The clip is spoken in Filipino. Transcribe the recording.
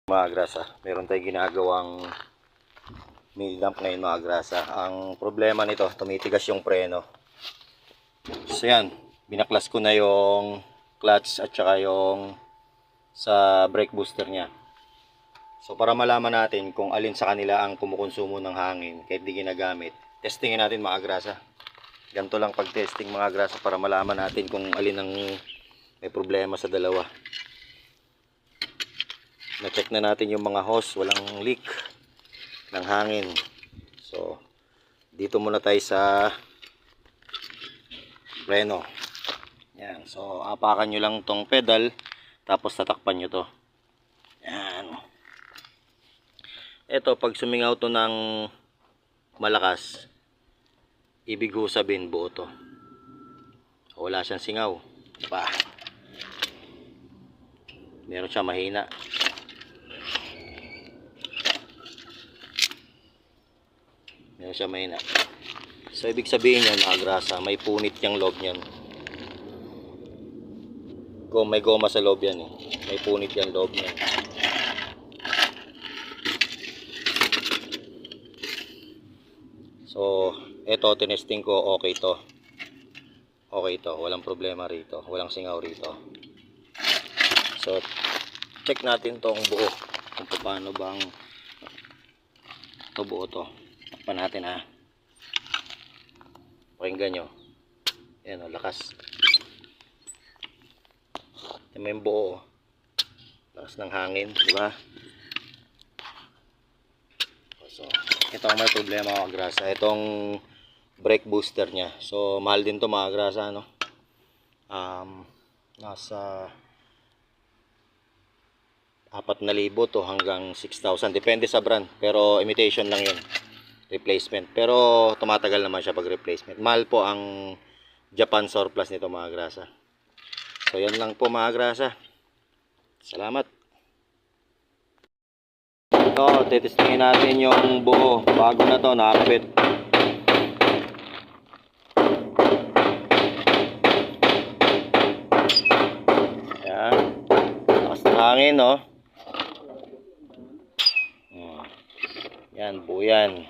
Mga grasa, meron tayong ginagawang mill dump ngayon mga grasa. Ang problema nito, tumitigas yung preno. So yan, binaklas ko na yung clutch at saka yung sa brake booster nya. So para malaman natin kung alin sa kanila ang kumukonsumo ng hangin kahit di ginagamit, testingin natin mga grasa. Ganito lang pag testing mga grasa para malaman natin kung alin ang may problema sa dalawa. Na-check na natin yung mga hose, walang leak ng hangin. So, dito muna tayo sa preno. Yan. So, apakan nyo lang tong pedal, tapos tatakpan nyo to. Yan. Ito, pag sumingaw to ng malakas, ibig ho sabihin buo to. Wala siyang singaw. Diba? Meron siya mahina. Meron siya mahina. So ibig sabihin yan mga grasa, may punit yung loob niyan. May goma sa loob yan eh. May punit yung loob niyan. So eto, tinesting ko, okay to. Okay to, walang problema rito. Walang singaw rito. So check natin tong buo. Kung paano bang to buo to. Takpan natin ha. Pakinggan nyo. Yan o, lakas. Ito yung buo. Lakas ng hangin, di ba? So, ito ang may problema mga grasa. Itong brake booster nya. So, mahal din to mga grasa, no? Nasa 4,000 to hanggang 6,000. Depende sa brand. Pero imitation lang yun. Replacement. Pero tumatagal naman siya pag replacement. Mahal po ang Japan surplus nito mga grasa. So yan lang po mga grasa. Salamat. Ito, titestingin natin yung buo. Bago na to, nakakabit. Yan. Lakas ng hangin, no? Yan, buo yan.